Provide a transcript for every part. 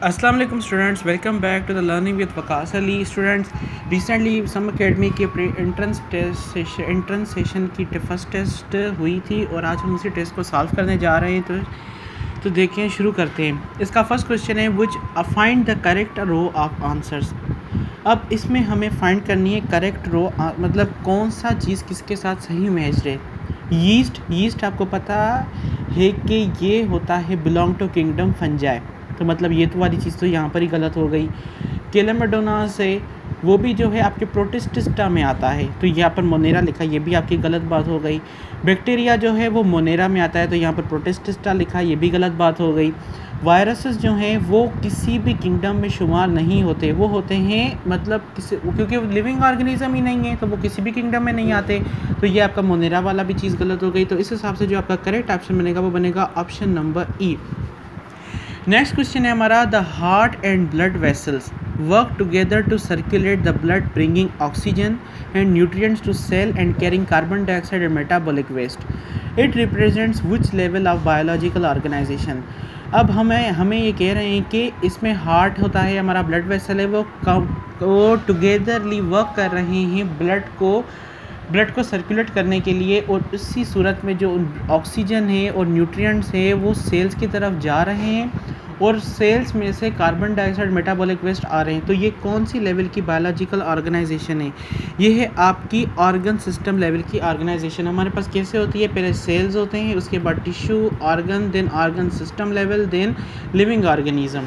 अस्सलाम वालेकुम students, welcome back to the learning with Waqas Ali. Students, recently some academy के pre entrance session की first test हुई थी और आज हम उसी टेस्ट को सॉल्व करने जा रहे हैं। तो देखिए, शुरू करते हैं। इसका फर्स्ट क्वेश्चन है which find the correct row of answers. अब इसमें हमें फाइंड करनी है करेक्ट रो, मतलब कौन सा चीज़ किसके साथ सही मैच रहे। यीस्ट आपको पता है कि ये होता है बिलोंग टू किंगडम फंजाई, तो मतलब ये तो वाली चीज़ तो यहाँ पर ही गलत हो गई। केलेमेडोना से वो भी जो है आपके प्रोटिस्टिस्टा में आता है, तो यहाँ पर मोनेरा लिखा, ये भी आपकी गलत बात हो गई। बैक्टीरिया जो है वो मोनेरा में आता है, तो यहाँ पर प्रोटिस्टिस्टा लिखा, ये भी गलत बात हो गई। वायरसेस जो हैं वो किसी भी किंगडम में शुमार नहीं होते, वो होते हैं मतलब क्योंकि वो लिविंग ऑर्गेनिज्म ही नहीं है, तो वो किसी भी किंगडम में नहीं आते, तो ये आपका मोनेरा वाला भी चीज़ गलत हो गई। तो इस हिसाब से जो आपका करेक्ट ऑप्शन बनेगा वो बनेगा option number E. Next question है हमारा, the heart and blood vessels work together to circulate the blood, bringing oxygen and nutrients to cell and carrying carbon dioxide and metabolic waste. It represents which level of biological organisation. अब हमें ये कह रहे हैं कि इसमें heart होता है, हमारा ब्लड वेसल है, वो टुगेदरली वर्क कर रहे हैं ब्लड को सर्कुलेट करने के लिए, और इसी सूरत में जो ऑक्सीजन है और न्यूट्रिएंट्स है वो सेल्स की तरफ जा रहे हैं और सेल्स में से कार्बन डाइऑक्साइड मेटाबॉलिक वेस्ट आ रहे हैं। तो ये कौन सी लेवल की बायोलॉजिकल ऑर्गेनाइजेशन है? ये है आपकी ऑर्गन सिस्टम लेवल की ऑर्गेनाइजेशन। हमारे पास कैसे होती है, पहले सेल्स होते हैं, उसके बाद tissue, organ, then organ system level, then living organism.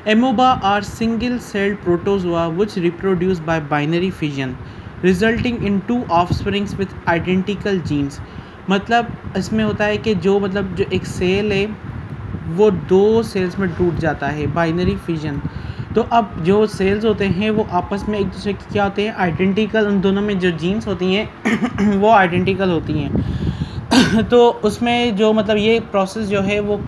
Amoeba are single celled protozoa which reproduce by binary fission resulting in 2 offsprings with identical genes. मतलब इसमें होता है कि जो एक सेल है वो 2 सेल्स में टूट जाता है, बाइनरी फिजन। तो अब जो सेल्स होते हैं वो आपस में एक दूसरे की क्या होते हैं, आइडेंटिकल, उन दोनों में जो जीन्स होती हैं वो आइडेंटिकल होती हैं। तो उसमें जो ये प्रोसेस जो है वो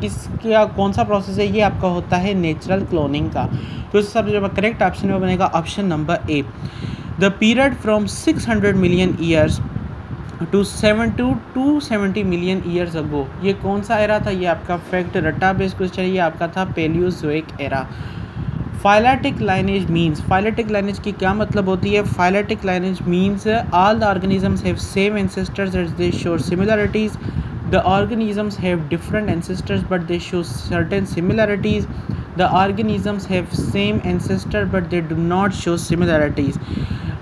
कौन सा प्रोसेस है, ये आपका होता है नेचुरल क्लोनिंग का। तो इस सब जो करेक्ट ऑप्शन में बनेगा option number A. The period from 600 million years to 270 million years ago, ये कौन सा एरा था? ये आपका फैक्ट रट्टा बेस्ड क्वेश्चन है, ये आपका था Palaeozoic era. Phyletic lineage means, phyletic lineage की क्या मतलब होती है? Phyletic lineage means all the organisms have same ancestors and they show similarities. The organisms have different ancestors but they show certain similarities. The organisms have same ancestor but they do not show similarities.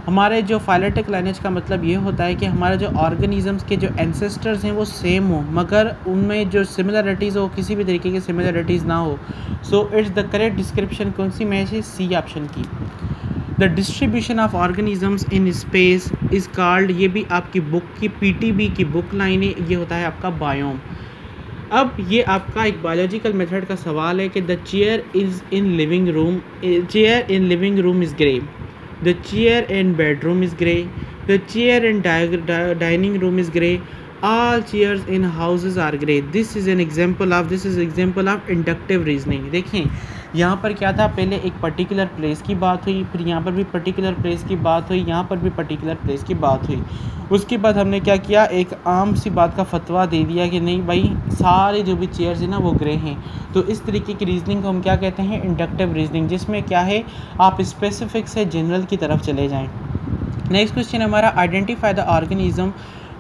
हमारे जो phyletic lineage का मतलब ये होता है कि हमारे जो ऑर्गेनिजम्स के जो एंसेस्टर्स हैं वो सेम हो, मगर उनमें जो सिमिलरिटीज़ हो किसी भी तरीके की सिमिलरिटीज़ ना हो। So it's the correct description कौन सी मैच है? सी ऑप्शन की। The distribution of organisms in space is called, ये भी आपकी बुक की पीटीबी की बुक लाइन है, ये होता है आपका बायोम। अब ये आपका एक बायोलॉजिकल मेथड का सवाल है कि the chair in living room is grey, the chair in bedroom is grey, the chair in dining room is grey, all chairs in houses are grey. This is example of inductive reasoning. देखें यहाँ पर क्या था, पहले एक particular place की बात हुई, फिर यहाँ पर भी पर्टिकुलर प्लेस की बात हुई, यहाँ पर भी पर्टिकुलर प्लेस की बात हुई। उसके बाद हमने क्या किया, एक आम सी बात का फतवा दे दिया कि नहीं भाई सारे जो भी चेयर्स हैं ना वो ग्रे हैं। तो इस तरीके की रीजनिंग को हम क्या कहते हैं? इंडक्टिव रीजनिंग, जिसमें क्या है आप स्पेसिफिक से जनरल की तरफ चले जाएँ। नेक्स्ट क्वेश्चन हमारा, identify the organism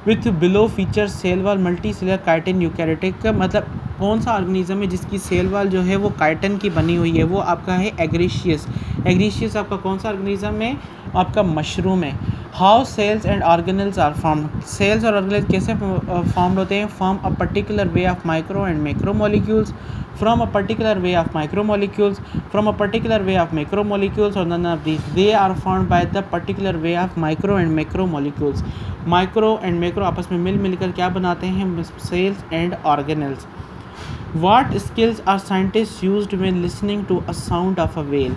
with below feature cell wall multicellular chitin eukaryotic का मतलब कौन सा ऑर्गेनिज्म है जिसकी सेल वाल जो है वो काइटिन की बनी हुई है? वो आपका है एग्रीशियस आपका कौन सा ऑर्गेनिज्म है? आपका मशरूम है। How cells and organelles are formed, cells और ऑर्गेनल्स कैसे फॉर्म्ड होते हैं? From a particular way of micro and macro molecules, from a particular way of macromolecules, from a particular way of macromolecules, or none of these. They are formed by the particular way of micro and macromolecules. Micro and macro आपस में मिलकर क्या बनाते हैं? Cells and organelles. What skills are scientists used when listening to a sound of a whale?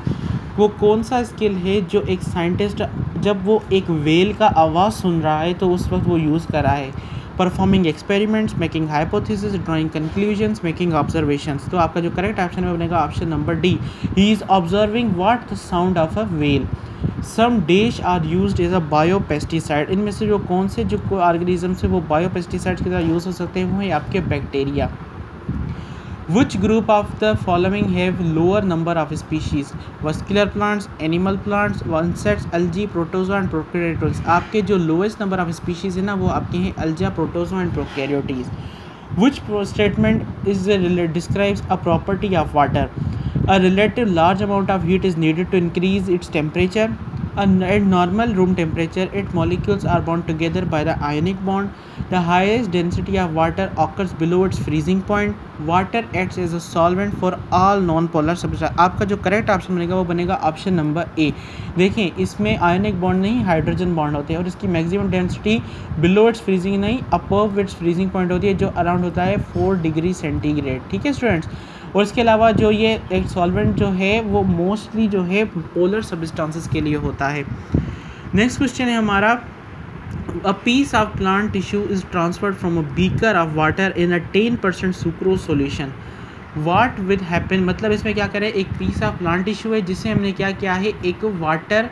वो कौन सा skill है जो एक साइंटिस्ट जब वो एक वेल का आवाज़ सुन रहा है तो उस वक्त वो यूज़ कर रहा है? Performing experiments, making hypothesis, drawing conclusions, making observations. तो आपका जो करेक्ट ऑप्शन में बनेगा option number D. He is observing what the sound of a well. Some dash are used as a biopesticide, इनमें से जो कौन से जो ऑर्गेनिज्म से वो बायोपेस्टिसाइड्स की तरह यूज़ हो सकते हैं वो है आपके bacteria. Which group of the following have lower number of species? Vascular plants, animal plants, insects, algae, protozoa and prokaryotes. आपके जो lowest number of species है ना वो आपके हैं algae, protozoa and prokaryotes. Which statement is describes a property of water? A relative large amount of heat is needed to increase its temperature. At normal room temperature, its molecules are bound together by the ionic bond. The highest density of water occurs below its freezing point. Water acts as a solvent for all non-polar substances. आपका जो correct option बनेगा वो बनेगा option number ए। देखें इसमें ionic bond नहीं hydrogen bond होते हैं और इसकी maximum density below it's freezing नहीं अबव इट्स फ्रीजिंग पॉइंट होती है जो अराउंड होता है 4 डिग्री सेंटीग्रेड। ठीक है स्टूडेंट्स। और इसके अलावा जो ये एक सॉल्वेंट जो है वो मोस्टली जो है पोलर सब्सटेंसेस के लिए होता है। नेक्स्ट क्वेश्चन है हमारा, a piece of plant tissue is transferred from a beaker of water in a 10% sucrose solution, what will happen. मतलब इसमें क्या करें, एक पीस ऑफ प्लांट टिश्यू है जिसे हमने क्या किया है, एक वाटर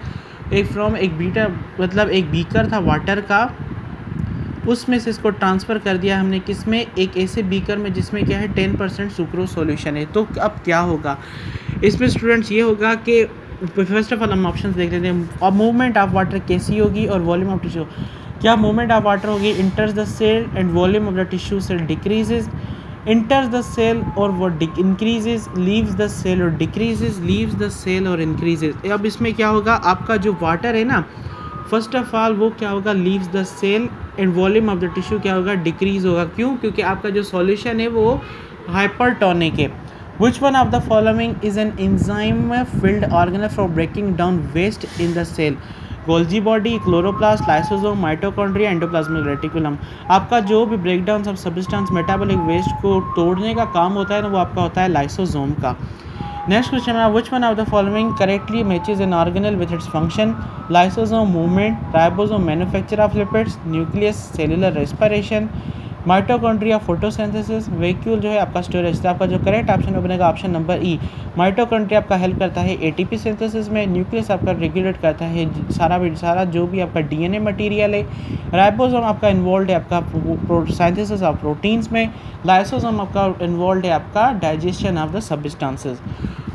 एक फ्रॉम एक बीटर मतलब एक बीकर था वाटर का, उसमें से इसको ट्रांसफ़र कर दिया हमने किस में, एक ऐसे बीकर में जिसमें क्या है 10% सुक्रोज सॉल्यूशन है। तो अब क्या होगा इसमें स्टूडेंट्स, ये होगा कि फर्स्ट ऑफ ऑल हम ऑप्शंस देख लेते हैं। अब मूवमेंट ऑफ वाटर कैसी होगी और वॉल्यूम ऑफ टिश्यू, क्या मूवमेंट ऑफ वाटर होगी, enters the cell and volume of the tissue cell decreases, enters the cell और वो इंक्रीजेज, लीव्स द सेल और डिक्रीजेज, लीव्स द सेल और इंक्रीजेज। अब इसमें क्या होगा, आपका जो वाटर है ना फर्स्ट ऑफ ऑल वो क्या होगा, leaves the cell and volume of the tissue क्या होगा, डिक्रीज होगा। क्यों, क्योंकि आपका जो सॉल्यूशन है वो हाइपरटोनिक है। Which one of the following is an enzyme filled organelle for breaking down waste in the cell? Golgi body, chloroplast, lysosome, mitochondria, endoplasmic reticulum. आपका जो भी breakdown of substance metabolic waste को तोड़ने का काम होता है ना वो आपका होता है लाइसोसोम का। नेक्स्ट क्वेश्चन है, which one of the following correctly matches an organelle with its function, lysosome movement, ribosome manufacture of lipids, nucleus cellular respiration, mitochondria photosynthesis, vacuole जो है आपका स्टोरेज। तो आपका जो करेक्ट ऑप्शन बनेगा ऑप्शन नंबर ई। माइटोकॉन्ड्रिया आपका help करता है एटीपी सिंथेसिस में, न्यूक्लियस आपका रेगुलेट करता है सारा जो भी आपका डीएनए मटेरियल है, राइबोसोम आपका इन्वॉल्व है आपका सिंथेसिस ऑफ प्रोटीन्स में, लाइसोसोम आपका इन्वॉल्व है आपका digestion of the substances.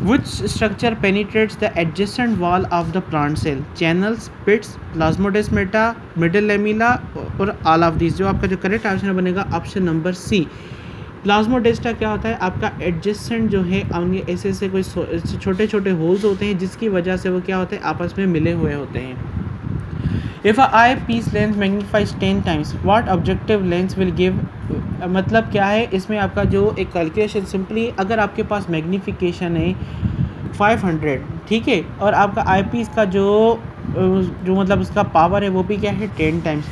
Which structure penetrates the adjacent wall of the plant cell? Channels, pits, plasmodesmata, middle lamella और all of these। जो आपका जो करेक्ट ऑप्शन बनेगा ऑप्शन नंबर सी। प्लाज्मोडेस्टा क्या होता है, आपका एडजेसेंट जो है उनके ऐसे कोई छोटे छोटे होल्स होते हैं जिसकी वजह से वो क्या होते हैं आपस में मिले हुए होते हैं। If a eyepiece lens magnifies 10 times, what objective lens will give? मतलब क्या है इसमें आपका जो एक कैलकुलेशन सिंपली, अगर आपके पास मैग्नीफिकेशन है 500 ठीक है और आपका आईपीस का जो मतलब उसका पावर है वो भी क्या है 10 टाइम्स,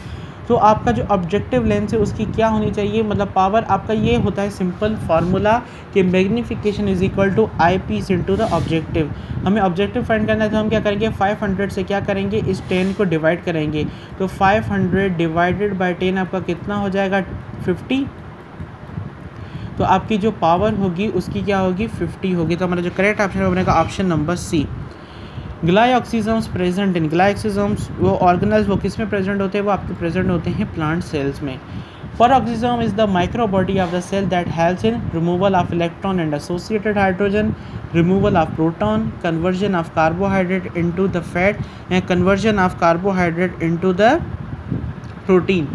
तो आपका जो ऑब्जेक्टिव लेंस है उसकी क्या होनी चाहिए, मतलब पावर आपका ये होता है सिंपल फार्मूला कि magnification is equal to eyepiece into the objective. हमें ऑब्जेक्टिव फाइंड करना है तो हम क्या करेंगे 500 से क्या करेंगे इस 10 को डिवाइड करेंगे, तो 500 डिवाइडेड बाई 10 आपका कितना हो जाएगा 50, तो आपकी जो पावर होगी उसकी क्या होगी 50 होगी। तो हमारा जो करेक्ट ऑप्शन बनेगा option number C. Glyoxysomes present in, glyoxysomes वो ऑर्गेनल्स वो किस में प्रेजेंट होते हैं, वो आपके प्रेजेंट होते हैं प्लांट सेल्स में। Peroxisome is the microbody of the cell that helps in removal of electron and associated hydrogen, removal of proton, conversion of carbohydrate into the fat and conversion of carbohydrate into the protein।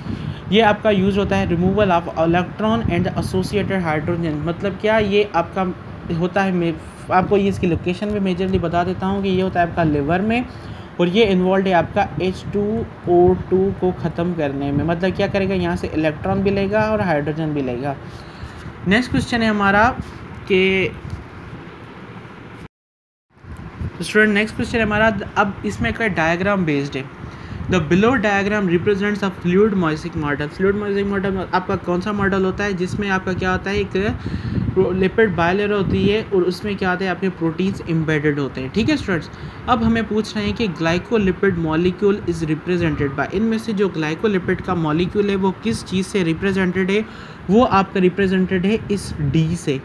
ये आपका use होता है removal of electron and associated hydrogen. मतलब क्या ये आपका होता है, आपको ये इसकी लोकेशन भी मेजरली बता देता हूँ कि ये होता है आपका लिवर में और ये इन्वॉल्व है आपका H2O2 को ख़त्म करने में। मतलब क्या करेगा यहाँ से इलेक्ट्रॉन भी लेगा और हाइड्रोजन भी लेगा। नेक्स्ट क्वेश्चन है हमारा कि स्टूडेंट नेक्स्ट क्वेश्चन है हमारा, अब इसमें का डायग्राम बेस्ड है। The below diagram represents a fluid mosaic model. Fluid mosaic model आपका कौन सा मॉडल होता है जिसमें आपका क्या होता है एक लिपिड बायलेयर होती है और उसमें क्या होता है आपके प्रोटीन्स एम्बेडेड होते हैं। ठीक है स्टूडेंट्स, अब हमें पूछ रहे हैं कि glycolipid molecule is represented by, इनमें से जो ग्लाइकोलिपिड का मॉलिक्यूल है वो किस चीज़ से रिप्रेजेंटेड है, वो आपका रिप्रेजेंटेड है इस डी से।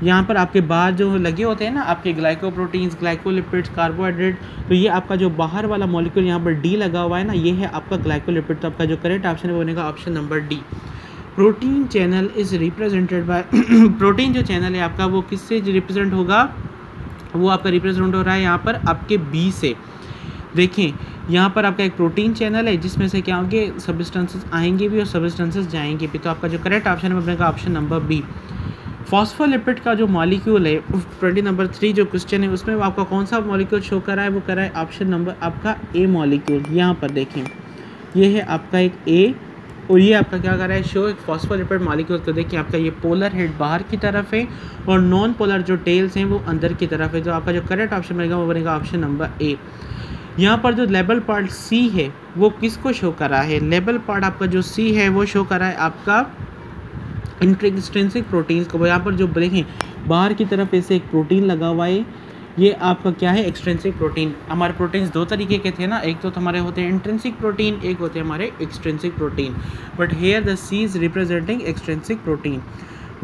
यहाँ पर आपके बाहर जो लगे होते हैं ना आपके ग्लाइकोप्रोटीन्स, ग्लाइकोलिपिड्स, कार्बोहाइड्रेट, तो ये आपका जो बाहर वाला मॉलिक्यूल यहाँ पर डी लगा हुआ है ना, ये है आपका ग्लाइकोलिपिड। तो आपका जो करेक्ट ऑप्शन है वो बनेगा option number D. Protein channel is represented by protein जो चैनल है आपका वो किससे रिप्रेजेंट होगा, वो आपका रिप्रेजेंट हो रहा है यहाँ पर आपके बी से। देखें यहाँ पर आपका एक प्रोटीन चैनल है जिसमें से क्या होंगे, सब्सटेंसेस आएंगे भी और सब्सटेंसेस जाएंगे भी। तो आपका जो करेक्ट ऑप्शन है वो बनेगा ऑप्शन नंबर बी। फॉस्फोलिपिड का जो मॉलिक्यूल है 20 नंबर 3 जो क्वेश्चन है उसमें आपका कौन सा मॉलिक्यूल शो कर रहा है, वो कर रहा है ऑप्शन नंबर आपका ए मॉलिक्यूल। यहाँ पर देखें ये है आपका एक ए और ये आपका क्या कर रहा है, शो एक फॉस्फोलिपिड मॉलिक्यूल। तो देखिए आपका ये पोलर हेड बाहर की तरफ है और नॉन पोलर जो टेल्स हैं वो अंदर की तरफ है। तो आपका जो करेक्ट ऑप्शन बनेगा वो बनेगा ऑप्शन नंबर ए। यहाँ पर जो लेबल पार्ट सी है वो किसको शो कर रहा है, लेबल पार्ट आपका जो सी है वो शो कर रहा है आपका एक्सट्रिंसिक प्रोटीन्स को। यहाँ पर जो देखें बाहर की तरफ ऐसे एक प्रोटीन लगा हुआ है, ये आपका क्या है, एक्सट्रिंसिक प्रोटीन। हमारे प्रोटीन्स दो तरीके के थे ना, एक तो हमारे होते हैं इंट्रिंसिक प्रोटीन, एक होते हैं हमारे extrinsic protein. But here the C is representing extrinsic protein.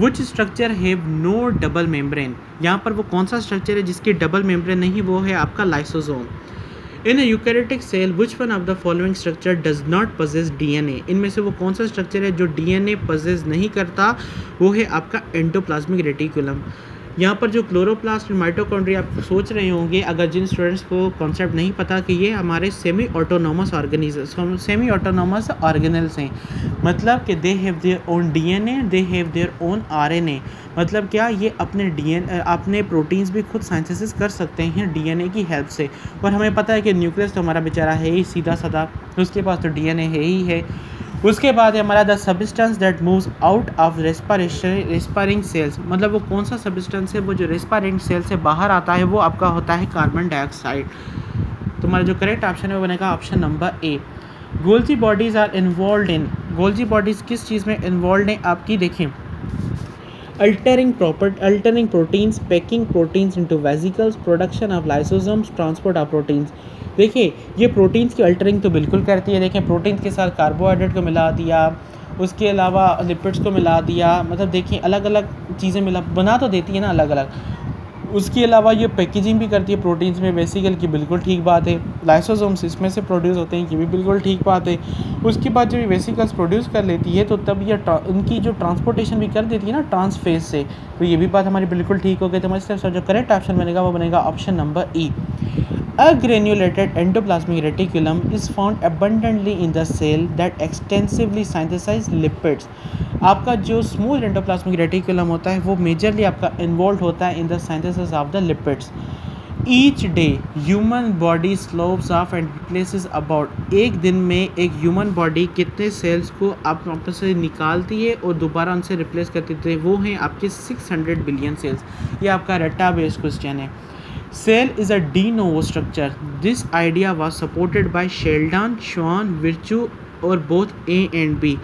Which structure have no double membrane, यहाँ पर वो कौन सा स्ट्रक्चर है जिसकी डबल मेम्ब्रेन नहीं, वो है आपका lysosome. In eukaryotic cell which one of the following structure does not possess DNA, इनमें से वो कौन सा स्ट्रक्चर है जो डीएनए पजेस नहीं करता, वो है आपका एंडोप्लाज्मिक रेटिकुलम। यहाँ पर जो क्लोरोप्लास्ट और माइटोकॉन्ड्रिया आप सोच रहे होंगे, अगर जिन स्टूडेंट्स को कॉन्सेप्ट नहीं पता कि ये हमारे सेमी ऑटोनोमस ऑर्गेनल्स हैं, मतलब कि they have their own DNA, they have their own RNA. मतलब क्या, ये अपने प्रोटीन्स भी खुद साइंथेसिस कर सकते हैं डीएनए की हेल्प से। और हमें पता है कि न्यूक्लियस तो हमारा बेचारा है ही सीधा साधा, उसके पास तो डीएनए है ही है। उसके बाद है हमारा the substance that moves out of respiring cells, मतलब वो कौन सा सब्सटेंस है वो जो रेस्पायरिंग सेल से बाहर आता है, वो आपका होता है कार्बन डाइऑक्साइड। तुम्हारा जो करेक्ट ऑप्शन है वो बनेगा option number A. Golgi bodies are involve in, Golgi bodies किस चीज़ में इन्वॉल्व हैं आपकी, देखें altering proteins, packing proteins into vesicles, production of lysosomes, transport of proteins। देखिए ये प्रोटीन्स की अल्टरिंग तो बिल्कुल करती है। देखें प्रोटीन के साथ कार्बोहाइड्रेट को मिला दिया, उसके अलावा लिपिड्स को मिला दिया, मतलब देखिए अलग अलग चीज़ें बना तो देती है ना अलग अलग। उसके अलावा ये पैकेजिंग भी करती है प्रोटीन्स में वेसिकल की, बिल्कुल ठीक बात है। लाइसोसोम्स इसमें से प्रोड्यूस होते हैं, ये भी बिल्कुल ठीक बात है। उसके बाद जब ये वेसिकल्स प्रोड्यूस कर लेती है तो तब ये उनकी जो ट्रांसपोर्टेशन भी कर देती है ना ट्रांसफेज से, तो ये भी बात हमारी बिल्कुल ठीक हो गई। तो हमारे तरफ जो करेक्ट ऑप्शन बनेगा वो बनेगा option number E. A granulated endoplasmic reticulum is found abundantly in the cell that extensively synthesize lipids। आपका जो स्मूथ एंडोप्लाज्मिक रेटिकुलम होता है वो मेजरली आपका इन्वॉल्व होता है in the synthesis of the lipids. Each day human body slopes of and replaces about, एक दिन में एक ह्यूमन बॉडी कितने सेल्स को आप वापस से निकालती है और दोबारा उनसे रिप्लेस करती है, वो हैं आपके 600 बिलियन सेल्स। ये आपका रट्टा बेस्ड क्वेश्चन है। Cell is a de novo structure. This idea was supported by Sheldon, Schwann, Virchow और both A and B।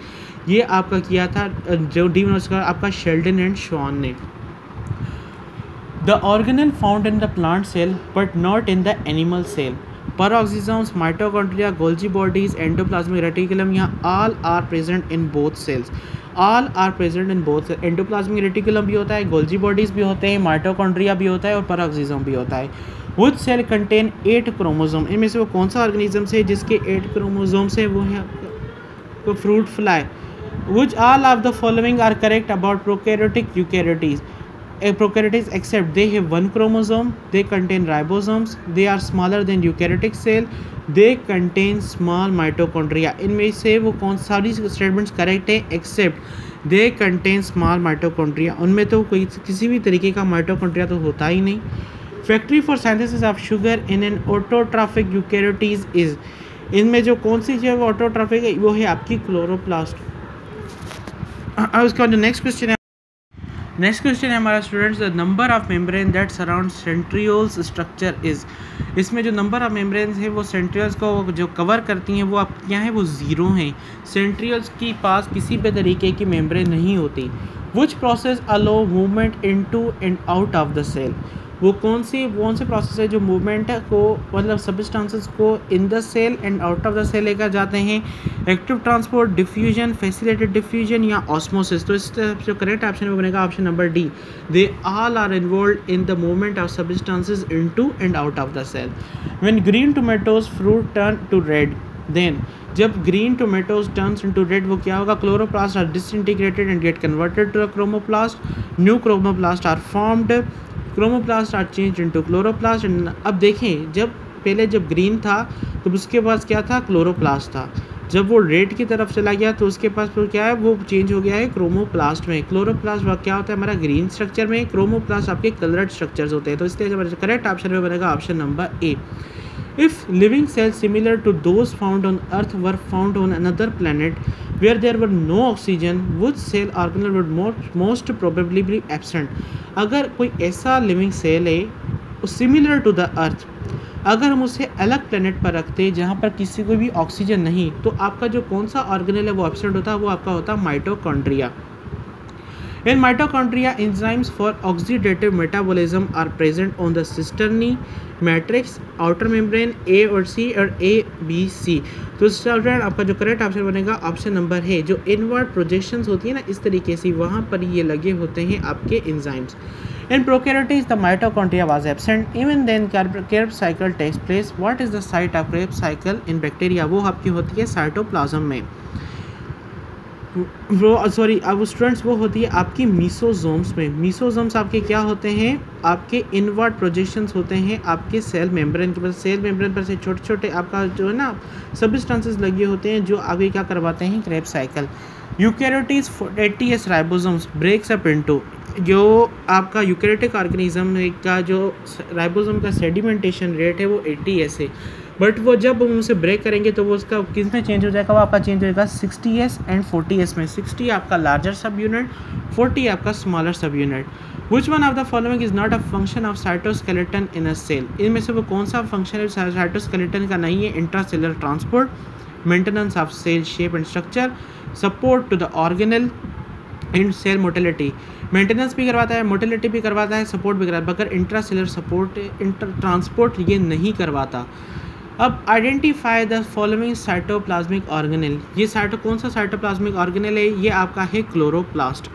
ये आपका किया था जो de novo structure आपका शेल्डन एंड श्वान ने। The organelle found in the plant cell but not in the animal cell। Peroxisomes, mitochondria, Golgi bodies, endoplasmic reticulum, यहाँ all are present in both cells। all are present in both cells। Endoplasmic reticulum भी होता है, Golgi bodies भी होते हैं, mitochondria भी होता है और पेरोक्सिसोम भी होता है। Which cell contain 8 क्रोमोसोम, इनमें से वो कौन सा ऑर्गेनिज्म है जिसके 8 क्रोमोसोम्स हैं, वो है आपका fruit fly. Which all of the following are correct about prokaryotic eukaryotes। Prokaryotes except they have 1 chromosome, they contain ribosomes, they are smaller than eukaryotic cell, they contain small mitochondria। इनमें से वो कौन सारी statements correct है accept they contain small mitochondria, उनमें तो कोई किसी भी तरीके का माइटोकॉन्ड्रिया तो होता ही नहीं। Factory for synthesis of sugar in an autotrophic eukaryotes is, इनमें जो कौन सी चीज़ ऑटोट्रॉफिक है वो है आपकी क्लोरोप्लास्ट। उसका जो नेक्स्ट क्वेश्चन है हमारा students, the number of membrane that surround centrioles structure is. इसमें जो नंबर ऑफ मेम्ब्रेन्स है वो सेंट्रियोल्स को जो कवर करती हैं वो आप क्या है, वो ज़ीरो हैं। सेंट्रियोल्स के पास किसी भी तरीके की मेम्ब्रेन नहीं होती। Which process allow movement into and out of the cell, वो कौन से प्रोसेस है जो मूवमेंट को मतलब सब्सटेंसेस को in the cell and out of the cell लेकर जाते हैं। Active transport, diffusion, facilitated diffusion या ऑस्मोसिस। तो इस तरफ जो करेक्ट ऑप्शन में बनेगा option number D. They all are involve in the movement of substances into and out of the cell. When green tomatoes fruit turn to red, then जब green tomatoes turns into red वो क्या होगा, chloroplast are disintegrated and get converted to the chromoplast, new chromoplast are formed, chromoplast are change into chloroplast. अब देखें जब पहले जब green था तो उसके पास क्या था, क्लोरोप्लास्ट था, जब वो रेड की तरफ चला गया तो उसके पास वो क्या है, वो चेंज हो गया है क्रोमोप्लास्ट में। क्लोरोप्लास्ट क्या होता है हमारा ग्रीन स्ट्रक्चर में, क्रोमोप्लास्ट आपके कलर्ड स्ट्रक्चर्स होते हैं। तो इसलिए हमारा करेक्ट ऑप्शन में बनेगा option number A. If living cells similar to those found on Earth were found on another planet where there were no oxygen, which cell organelle would most probably be absent? अगर कोई ऐसा living cell है similar to the earth, अगर हम उसे अलग planet पर रखते हैं जहाँ पर किसी को भी ऑक्सीजन नहीं, तो आपका जो कौन सा ऑर्गेनेल है वो एब्सेंट होता है, वो आपका होता है mitochondria. In mitochondria, enzymes for oxidative metabolism are present on the cisternae matrix, outer membrane A और C और A, B, C। तो स्टूडेंट आपका जो करेक्ट ऑप्शन बनेगा ऑप्शन नंबर है। जो इनवर्ड प्रोजेक्शंस होती है ना इस तरीके से, वहाँ पर ये लगे होते हैं आपके enzymes. In prokaryotes, the mitochondria was absent. Even then, Krebs cycle takes place. What is the site of Krebs cycle in bacteria? वो आपकी होती है साइटोप्लाज्म में। वो सॉरी अब स्टूडेंट्स वो होती है आपकी मीसोजोम्स में। मीसोजोम्स आपके क्या होते हैं, आपके इनवर्ड प्रोजेक्शंस होते हैं आपके सेल मेम्ब्रेन के पास। सेल मेम्ब्रेन पर से छोटे छोटे आपका जो है ना सब्सटेंसेस लगे होते हैं जो आगे क्या करवाते हैं, Krebs cycle. Eukaryotes 80S ribosomes breaks up into, जो आपका यूकैरियोटिक ऑर्गेनिज्म का जो राइबोसोम का सेडिमेंटेशन रेट है वो 80S है, बट वो जब हम उसे ब्रेक करेंगे तो वो उसका किस में चेंज हो जाएगा, वो आपका चेंज हो जाएगा 60S एंड 40S में। 60 आपका लार्जर सब यूनिट, 40 आपका smaller subunit. Which one of the following is not a function of cytoskeleton in a cell? इनमें से वो कौन सा फंक्शन है साइटोस्केलेटन का नहीं है? Intracellular transport, maintenance of cell shape and structure, support to the organelle and cell motility. Maintenance भी करवाता है, मोटिलिटी भी करवाता है, सपोर्ट भी करवाता है, मगर इंट्रासेलुलर सपोर्ट ट्रांसपोर्ट ये नहीं करवाता। अब identify the following cytoplasmic organelle. ये कौन सा साइटोप्लाज्मिक ऑर्गेनेल है? ये आपका है क्लोरोप्लास्ट,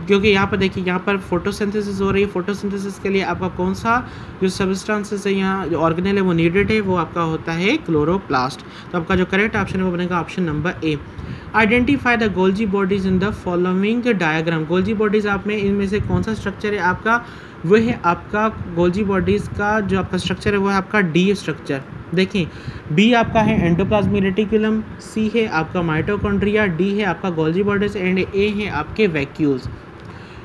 क्योंकि यहाँ पर देखिए यहाँ पर फोटोसिंथेसिस हो रही है। फोटोसिंथेसिस के लिए आपका कौन सा जो सब्सटेंसेस है यहाँ जो ऑर्गेनेल है वो नीडेड है, वो आपका होता है क्लोरोप्लास्ट। तो आपका जो करेक्ट ऑप्शन है वो बनेगा option number A. Identify the Golgi bodies in the following diagram. Golgi bodies आप में इनमें से कौन सा स्ट्रक्चर है आपका, वो है आपका गोल्जी बॉडीज़ का जो आपका स्ट्रक्चर है वो है आपका डी स्ट्रक्चर। देखें बी आपका है एंडोप्लाज्मिक रेटिकुलम, सी है आपका माइटोकॉन्ड्रिया, डी है आपका गोल्जी बॉडीज एंड ए है आपके vacuoles.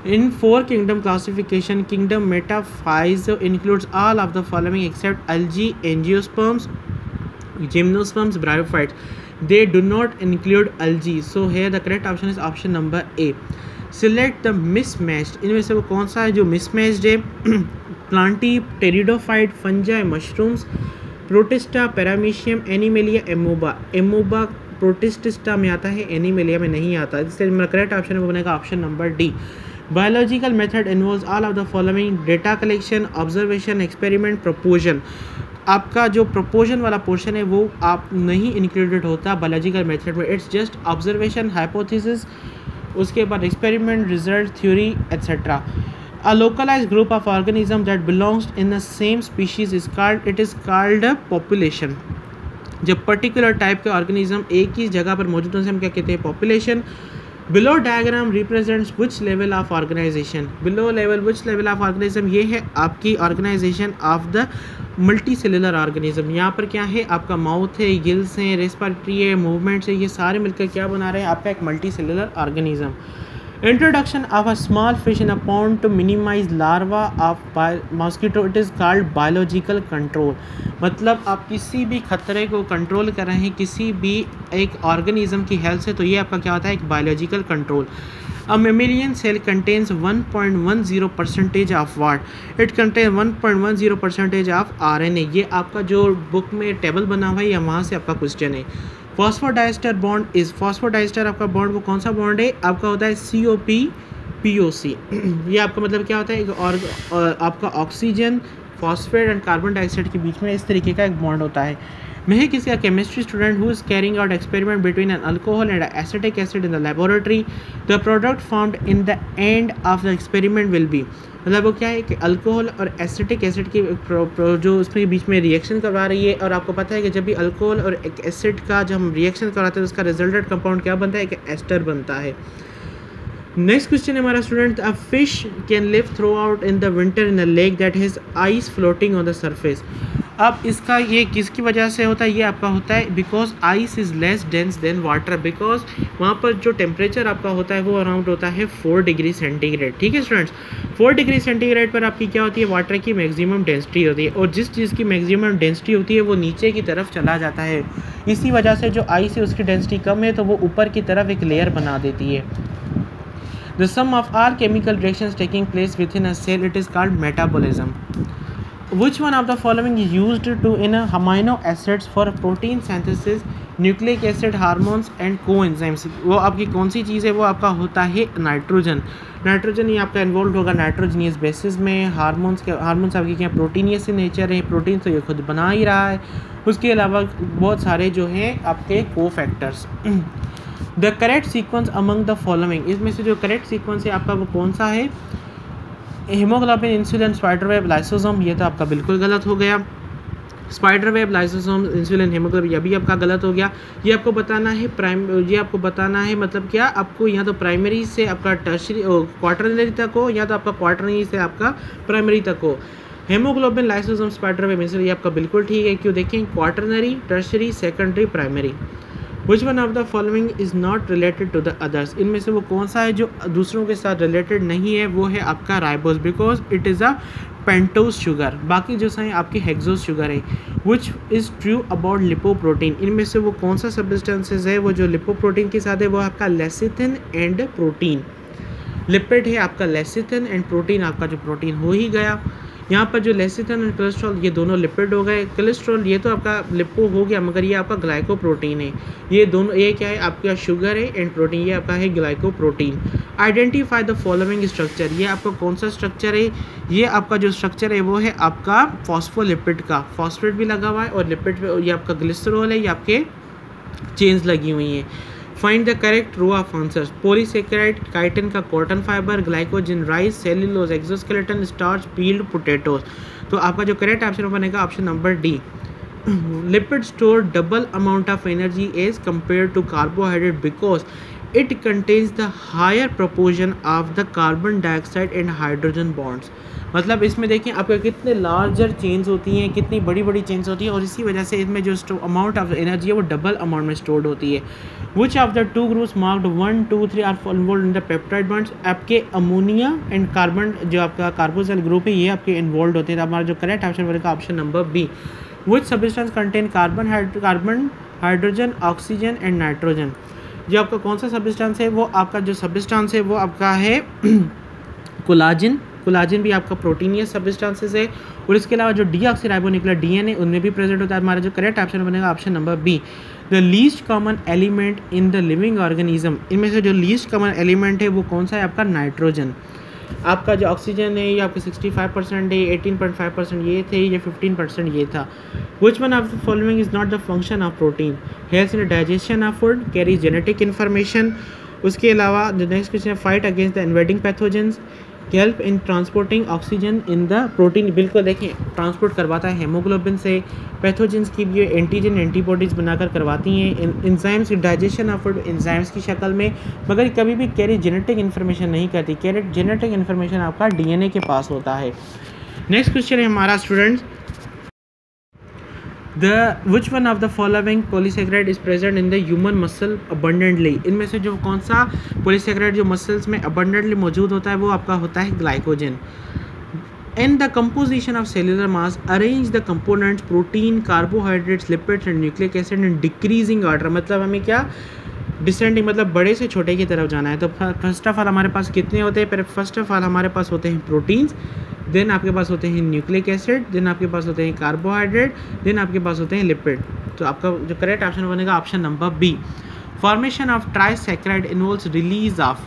In 4 kingdom classification, kingdom Metaphytes includes all of the following except algae, angiosperms, gymnosperms, bryophytes. They do not include algae. So here the correct option is option number A. Select the mismatched. इनमें से वो कौन सा है जो mismatched है? Plantae, pteridophyte, fungi, mushrooms, Protista, Paramecium, Animalia, Amoeba. Amoeba Protista में आता है, Animalia में नहीं आता। इससे मेरा करेक्ट ऑप्शन वो बनेगा option number D. Biological method involves all of the following: data collection, observation, experiment, proposition. आपका जो proposition वाला पोर्शन है वो आप नहीं इंक्लूडेड होता बायोलॉजिकल मेथड में। इट्स जस्ट ऑब्जर्वेशन, हाइपोथेसिस, उसके बाद experiment, result, theory etcetera. A localized group of organisms that belongs in the same species is called a population. जब पर्टिकुलर टाइप के ऑर्गेनिज्म एक ही जगह पर मौजूद होने से हम क्या कहते हैं, population. Below diagram represents which level of organization? Below level which level of organism? ये है आपकी organization of the multicellular organism। यहाँ पर क्या है आपका माउथ है, गिल्स हैं, रेस्पिरेटरी है, मूवमेंट्स है, ये सारे मिलकर क्या बना रहे हैं आपका एक multicellular organism. Introduction of a small fish in a pond to minimize larva of mosquito, it is called biological control। मतलब आप किसी भी खतरे को कंट्रोल कर रहे हैं किसी भी एक ऑर्गेनिज्म की हेल्थ से, तो ये आपका क्या होता है, एक biological control. A mammalian cell contains 1.10% of what? It contains 1.10% of RNA। ये आपका जो बुक में टेबल बना हुआ है या वहाँ से आपका क्वेश्चन है। फॉस्फोडाइस्टर बॉन्ड इज, फॉस्फोडाइस्टर आपका बॉन्ड वो कौन सा बॉन्ड है आपका होता है COP-POC। ये आपका मतलब क्या होता है, और आपका oxygen, phosphate and carbon dioxide के बीच में इस तरीके का एक बॉन्ड होता है। मैं किसी का chemistry student who is carrying out experiment between an alcohol and acetic acid in the laboratory. The product formed in the end of the experiment will be. मतलब वो क्या है कि अल्कोहल और एसिटिक एसिड की जो उसके बीच में रिएक्शन करवा रही है। और आपको पता है कि जब भी अल्कोहल और एक एसिड का जब हम रिएक्शन कराते हैं तो उसका रिजल्टेंट कंपाउंड क्या बनता है, कि एस्टर बनता है। नेक्स्ट क्वेश्चन है हमारा student, a fish can live through out in the winter in a lake that has ice floating on the surface. अब इसका ये किसकी वजह से होता है, ये आपका होता है because ice is less dense then water, because वहाँ पर जो टेम्परेचर आपका होता है वो अराउंड होता है 4 डिग्री सेंटीग्रेड। ठीक है स्टूडेंट्स, 4 डिग्री सेंटीग्रेड पर आपकी क्या होती है, वाटर की मैक्सिमम डेंसिटी होती है, और जिस चीज़ की मैक्सिमम डेंसिटी होती है वो नीचे की तरफ चला जाता है। इसी वजह से जो आइस है उसकी डेंसिटी कम है तो वो ऊपर की तरफ एक लेयर बना देती है। The sum of all chemical reactions taking place within a cell, it is called metabolism. Which one of the following is used to in amino acids for protein synthesis, nucleic acid, hormones and coenzymes? वो आपकी कौन सी चीज़ है, वो आपका होता है nitrogen. Nitrogen ही आपका involve होगा नाइट्रोजनियस बेसिस में। हार्मोन्स आपकी क्या प्रोटीनियस in नेचर है, प्रोटीन तो ये खुद बना ही रहा है। उसके अलावा बहुत सारे जो हैं आपके को factors. The correct sequence among the following, इसमें से जो करेक्ट सीक्वेंस है आपका वो कौन सा है, haemoglobin, insulin, spider web, lysosome, ये तो आपका बिल्कुल गलत हो गया। Spider web, lysosome, insulin, haemoglobin, ये भी आपका गलत हो गया। ये आपको बताना है ये आपको बताना है मतलब क्या, आपको यहाँ तो प्राइमरी से आपका टर्शरी क्वार्टरनरी तक हो, या तो आपका क्वार्टरनरी से आपका प्राइमरी तक हो। Haemoglobin, lysosome, spider web, insulin, ये आपका बिल्कुल ठीक है। क्यों, देखें quaternary, tertiary, secondary, primary. Which one of the following is not related to the others? इनमें से वो कौन सा है जो दूसरों के साथ रिलेटेड नहीं है, वो है आपका ribose, because it is a pentose sugar. बाकी जो हैं आपकी हेक्सोज शुगर है। Which is true about lipoprotein, इनमें से वो कौन सा सब्सटेंसेस है वो जो लिपोप्रोटीन के साथ है, वो आपका लेसिथिन एंड प्रोटीन। लिपिड है आपका लेसिथिन एंड प्रोटीन आपका जो प्रोटीन हो ही गया। यहाँ पर जो लेसिथिन एंड कोलेस्ट्रॉल ये दोनों लिपिड हो गए। कोलेस्ट्रॉल ये तो आपका लिपो हो गया, मगर ये आपका ग्लाइकोप्रोटीन है। ये दोनों, ये क्या है आपका शुगर है एंड प्रोटीन, ये आपका है glycoprotein. Identify the following structure, ये आपका कौन सा स्ट्रक्चर है, ये आपका जो स्ट्रक्चर है वो है आपका फॉस्फोलिपिड का। फॉस्फेट भी लगा हुआ है और लिपिड पे ये आपका ग्लिसरॉल है, ये आपके चेन्स लगी हुई हैं। Find the correct row of answers, polysaccharide, chitin का cotton fibre, glycogen rice, cellulose exoskeleton, starch peeled potatoes. तो आपका जो करेक्ट ऑप्शन बनेगा option number D. Lipid store double amount of energy as compare to carbohydrate because it contains the higher proportion of the carbon dioxide and hydrogen bonds. मतलब इसमें देखें आपका कितने larger chains होती हैं, कितनी बड़ी बड़ी चेन्स होती हैं, और इसी वजह से इसमें जो अमाउंट ऑफ एनर्जी है वो डबल अमाउंट में स्टोर्ड होती है। Which of the two groups marked 1, 2, 3 are involve in the peptide bonds, आपके अमोनिया एंड कार्बन जो आपका कार्बोक्सिल ग्रुप है ये आपके इन्वॉल्व होते हैं। हमारा जो करेक्ट ऑप्शन बनेगा option number B. Which substance contain carbon, hydrogen, oxygen and nitrogen, जो आपका कौन सा सब्सटेंस है, वो आपका जो सब्सटेंस है वो आपका है कोलाजिन। कोलाजिन भी आपका प्रोटीनियस सब्सटेंसेस है। और इसके अलावा जो डीऑक्सीराइबोन्यूक्लियर डीएनए उनमें भी प्रेजेंट होता है। हमारा जो करेक्ट ऑप्शन बनेगा option number B. The least common element in the living organism, इनमें से जो लीस्ट कॉमन एलिमेंट है वो कौन सा है, आपका नाइट्रोजन। आपका जो ऑक्सीजन है ये आपका 65% है, 18.5% ये थे, ये 15% ये था। विच one of the following is not the function of protein, helps in digestion of food, carry genetic information. उसके अलावा द नेक्स्ट क्वेश्चन है fight against the invading pathogens, help in transporting oxygen in the protein. बिल्कुल देखें transport करवाता है haemoglobin से। Pathogens की भी एंटीजन एंटीबॉडीज़ बनाकर करवाती हैं। एंजाइम्स की डाइजेशन ऑफ फूड एंजाइम्स की शक्ल में, मगर कभी भी कैरी जेनेटिक इन्फॉर्मेशन नहीं करती। कैरी जेनेटिक इन्फॉर्मेशन आपका डीएनए के पास होता है। नेक्स्ट क्वेश्चन है हमारा students, which one of the following polysaccharide is present in the human muscle abundantly, इनमें से जो कौन सा polysaccharide जो मसल्स में abundantly मौजूद होता है वो आपका होता है glycogen. In the composition of cellular mass, arrange the components protein, carbohydrates, lipids and nucleic acid in decreasing order। मतलब हमें क्या डिसेंडिंग, मतलब बड़े से छोटे की तरफ जाना है। तो फर्स्ट ऑफ ऑल हमारे पास कितने होते हैं, फर्स्ट ऑफ ऑल हमारे पास होते हैं प्रोटीन्स, देन आपके पास होते हैं न्यूक्लिक एसिड, देन आपके पास होते हैं कार्बोहाइड्रेट, देन आपके पास होते हैं लिपिड। तो आपका जो करेक्ट ऑप्शन बनेगा option number B. Formation of trisaccharide involves release of,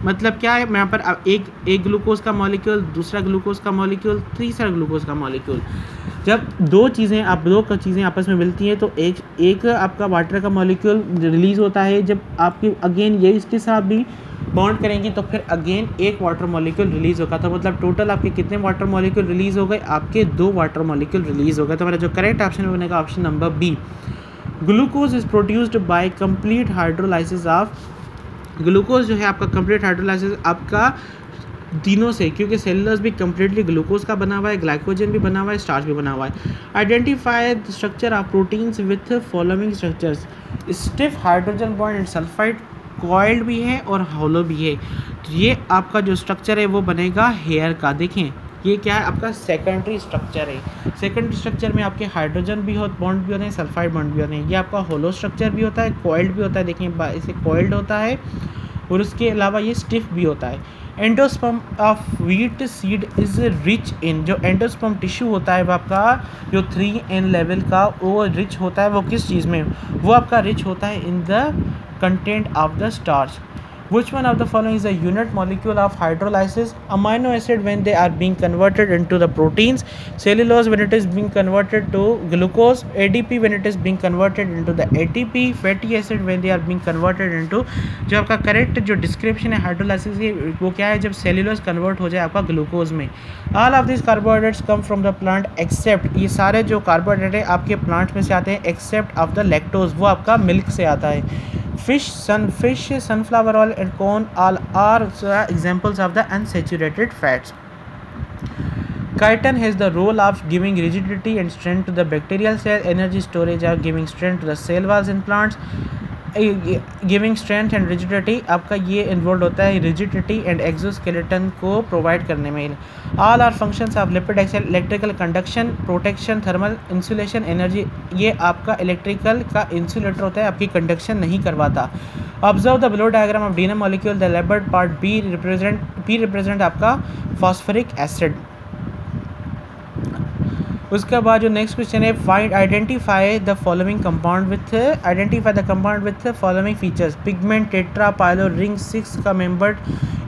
मतलब क्या है यहाँ पर एक ग्लूकोज का मॉलिक्यूल, दूसरा ग्लूकोज का मॉलिक्यूल, तीसरा ग्लूकोज का मॉलिक्यूल। जब दो चीज़ें आपस में मिलती हैं तो एक आपका वाटर का मॉलिक्यूल रिलीज़ होता है। जब आपकी अगेन ये इसके साथ भी बॉन्ड करेंगी तो फिर अगेन एक वाटर मॉलिक्यूल रिलीज़ होगा। तो मतलब टोटल आपके कितने वाटर मॉलिक्यूल रिलीज़ हो गए? आपके 2 वाटर मॉलिक्यूल रिलीज़ हो गए। तो हमारा जो करेक्ट ऑप्शन बनेगा option number B. Glucose is produced by complete hydrolysis of, glucose जो है आपका कंप्लीट हाइड्रोलाइसिस आपका तीनों से, क्योंकि सेलुलोज भी कम्प्लीटली ग्लूकोज का बना हुआ है, ग्लाइकोजन भी बना हुआ है, स्टार्च भी बना हुआ है। Identify the structure of proteins with following structures, stiff hydrogen bond and sulphide, coiled भी है और हॉलो भी है। तो ये आपका जो स्ट्रक्चर है वो बनेगा हेयर का। देखें ये क्या है? आपका सेकेंडरी स्ट्रक्चर है। सेकेंडरी स्ट्रक्चर में आपके हाइड्रोजन भी बॉन्ड भी होते हैं, सल्फाइड बॉन्ड भी होते हैं। ये आपका होलो स्ट्रक्चर भी होता है, कॉइल्ड भी होता है। देखें इसे कॉइल्ड होता है और उसके अलावा ये स्टिफ भी होता है। Endosperm of wheat seed is rich in, जो एंडोस्पर्म टिश्यू होता है वो आपका जो 3N लेवल का वो रिच होता है। वो किस चीज़ में? वो आपका रिच होता है in the content of the starch. Which one of the following is a unit molecule of hydrolysis? Amino acid when they are being converted into the proteins, cellulose when it is being converted to glucose, ADP when it is being converted into the ATP, fatty acid when they are being converted into, जो आपका correct जो description है hydrolysis की वो क्या है? जब cellulose convert हो जाए आपका ग्लूकोज में। All of this carbohydrates come from the plant except, ये सारे जो कार्बोहाइड्रेट है आपके प्लांट में से आते हैं एक्सेप्ट ऑफ द लैक्टोज, वो आपका मिल्क से आता है। Fish, sunflower oil and corn all are examples of the unsaturated fats. Chitin has the role of giving rigidity and strength to the bacterial cell, energy storage of giving strength to the cell walls in plants, giving strength and rigidity आपका ये involve होता है rigidity and exoskeleton को provide करने में। All are functions of lipid except, electrical conduction, protection, thermal insulation, energy, ये आपका electrical का इंसुलेटर होता है, आपकी कंडक्शन नहीं करवाता। Observe the below diagram of DNA molecule, the labelled part B represent आपका फॉस्फोरिक एसिड। उसके बाद जो नेक्स्ट क्वेश्चन है find identify the following compound with following features, pigment, tetra, pyrrole, ring 6 का मेंबर्ड,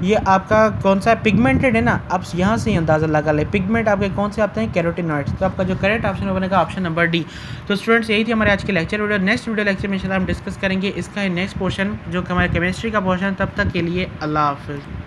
ये आपका कौन सा है? पिगमेंटेड है ना, आप यहाँ से ही अंदाज़ा लगा ले। पिगमेंट आपके कौन से आते हैं? कैरोटिनॉइड्स। तो आपका जो करेक्ट ऑप्शन बनेगा ऑप्शन नंबर डी। तो स्टूडेंट्स यही थी हमारे आज के lecture video. Next video lecture में इंशाल्लाह हम डिस्कस करेंगे इसका नेक्स्ट पोर्शन जो कि हमारे केमिस्ट्री का पोर्शन। तब तक के लिए अल्लाह हाफिज़।